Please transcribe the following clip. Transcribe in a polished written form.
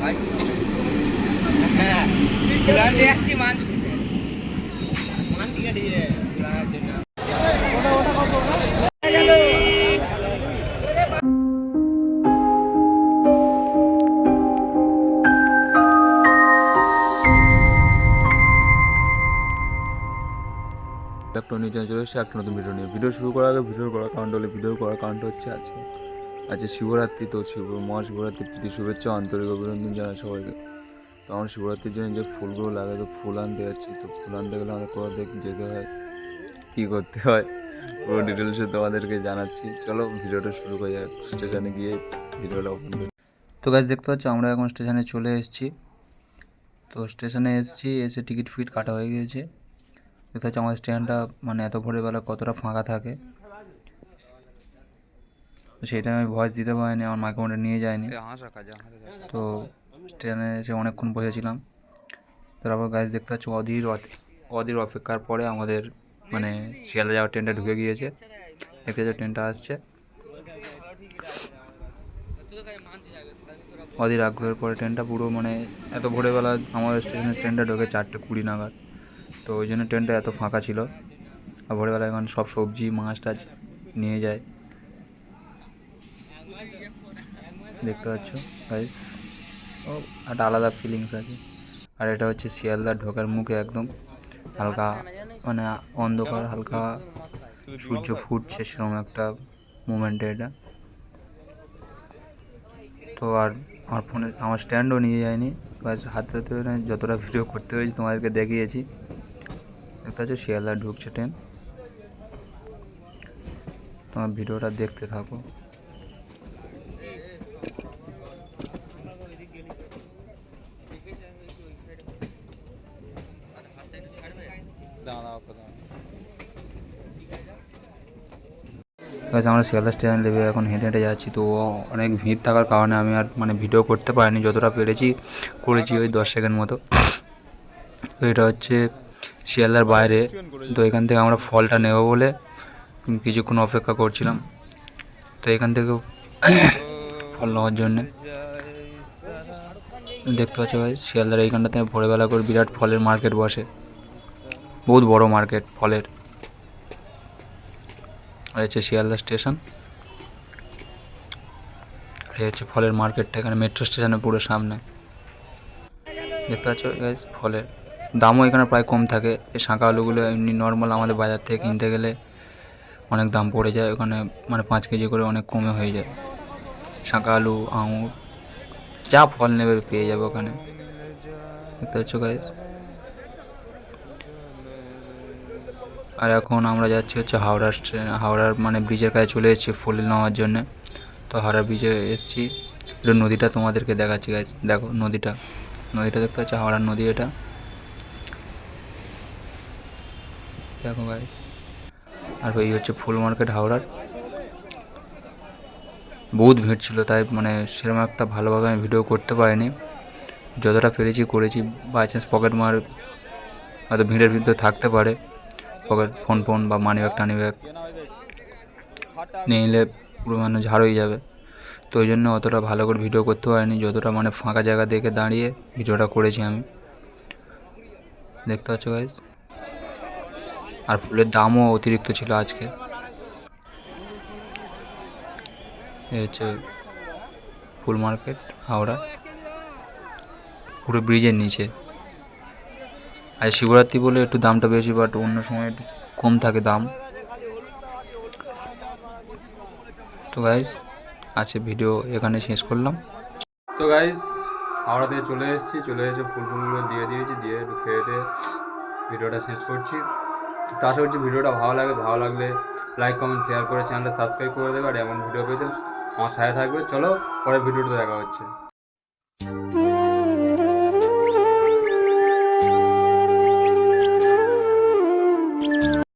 একটা নিচে চলে এসেছে একটা নতুন ভিডিও নিয়ে। ভিডিও শুরু করার আগে ভিডিও করার কারণটা হচ্ছে আজকে শিবরাত্রি। তো মহাশিবরাত্রির প্রতি শুভেচ্ছা, আন্তরিক অভিনন্দন জানাই সবাইকে। তো আমার শিবরাত্রির জন্য যে ফুলগুলো লাগে, তো ফুল আনতে যাচ্ছি। তো ফুল আনতে গেলে অনেক কথা যেতে হয়, কী করতে হয়, পুরো ডিটেলসে তোমাদেরকে জানাচ্ছি। চলো ভিডিওটা শুরু করা যাক। স্টেশনে গিয়ে ভিডিওটা ওপেন করি। তো গাছ দেখতে পাচ্ছ আমরা এখন স্টেশনে চলে এসেছি। তো স্টেশনে এসে টিকিট ফিট কাটা হয়ে গিয়েছে। দেখতে হচ্ছে আমাদের ট্রেনটা মানে এত ভোরবেলা কতটা ফাঁকা থাকে, তো সেটা আমি ভয়েস দিতে পারিনি, আমার মাইক্রোফোনটা নিয়ে যায়নি। তো ট্রেনে এসে অনেকক্ষণ বসেছিলাম। তারপর গাছ দেখতে পাচ্ছি অধীর অপেক্ষার পরে আমাদের মানে শিয়ালদা যাওয়ার ট্রেনটা ঢুকে গিয়েছে। দেখতে পাচ্ছ ট্রেনটা আসছে। অধীর আগ্রহের পরে ট্রেনটা পুরো মানে এত ভোরবেলা আমাদের স্টেশনের ট্রেনটা ঢোকে 4:20 নাগাদ। তো ওই জন্য ট্রেনটা এত ফাঁকা ছিল। আর ভোরবেলা এখন সব সবজি মাছ টাছ নিয়ে যায়। দেখতে পাচ্ছ গাইস, ও একটা আলাদা ফিলিংস আছে। আর এটা হচ্ছে শিয়ালদার ঢোকার মুখে একদম হালকা মানে অন্ধকার, হালকা সূর্য ফুটছে সেরকম একটা মুমেন্টে এটা। তো আর আমার ফোনে আমার স্ট্যান্ডও নিয়ে যায়নি, হাতে যতটা ভিডিও করতে হয়েছে তোমাদেরকে দেখিয়েছি। দেখতে পাচ্ছ শিয়ালদা ঢুকছে ট্রেন, তোমার ভিডিওটা দেখতে থাকো। আমরা শিয়ালদা স্টেশন নেমে এখন হেঁটে হেঁটে যাচ্ছি। তো অনেক ভিড় থাকার কারণে আমি আর মানে ভিডিও করতে পারিনি, যতটা পেরেছি করেছি ওই 10 সেকেন্ড মতো। তো এটা হচ্ছে শিয়ালদার বাইরে। তো এখান থেকে আমরা ফলটা নেব বলে কিছুক্ষণ অপেক্ষা করছিলাম। তো এখান থেকেও ফল নেওয়ার জন্যে দেখতে পাচ্ছ ভাই শিয়ালদার এইখানটাতে ভোরবেলা করে বিরাট ফলের মার্কেট বসে, বহুত বড় মার্কেট ফলের। আর হচ্ছে শিয়ালদা স্টেশন, এই হচ্ছে ফলের মার্কেটটা এখানে মেট্রো স্টেশনের পুরো সামনে। দেখতে পাচ্ছ গাইস ফলের দামও এখানে প্রায় কম থাকে। এই শাঁকা আলুগুলো এমনি নর্মাল আমাদের বাজার থেকে কিনতে গেলে অনেক দাম পড়ে যায়, ওখানে মানে 5 কেজি করে অনেক কমে হয়ে যায়। শাঁকা আলু, আঙুর, যা ফল নেবে পেয়ে যাবে ওখানে। দেখতে পাচ্ছ গাইস। আর এখন আমরা যাচ্ছি হচ্ছে হাওড়ার মানে ব্রিজের কাছে চলে এসেছি ফুল নেওয়ার জন্যে। তো হাওড়া ব্রিজে এসেছি, এটা নদীটা তোমাদেরকে দেখাচ্ছি গাইস। দেখো নদীটা দেখতে পাচ্ছ, হাওড়ার নদী এটা, দেখো গাইস। আর এই হচ্ছে ফুল মার্কেট হাওড়ার। বহুত ভিড় ছিল, তাই মানে সেরকম একটা ভালোভাবে আমি ভিডিও করতে পারিনি, যতটা পেরেছি করেছি। বাই চান্স পকেট মার হয়তো ভিড়ের ভিতরে থাকতে পারে, পকেট ফোন বা মানি ব্যাগ নিয়ে নিলে পুরো মানে ঝাড় হয়ে যাবে। তো ওই জন্য অতটা ভালো করে ভিডিও করতে পারিনি, যতটা মানে ফাঁকা জায়গা দেখে দাঁড়িয়ে ভিডিওটা করেছি আমি। দেখতে পাচ্ছ গাইস। আর ফুলের দামও অতিরিক্ত ছিল আজকে। এই হচ্ছে ফুল মার্কেট হাওড়া, পুরো ব্রিজের নিচে। আর শিবরাত্রি বলে একটু দামটা বেশি, বাট অন্য সময় একটু কম থাকে দাম। তো গাইস আজকে ভিডিও এখানে শেষ করলাম। তো গাইস হাওড়া থেকে চলে এসে ফুলগুলো দিয়ে একটু খেয়ে ভিডিওটা শেষ করছি। তো আশা করছি ভিডিওটা ভালো লাগলে লাইক কমেন্ট শেয়ার করে চ্যানেলটা সাবস্ক্রাইব করে দেবে। আর এমন ভিডিও পেতে আমার সাথে থাকবে। চলো পরের ভিডিওটা দেখা হচ্ছে।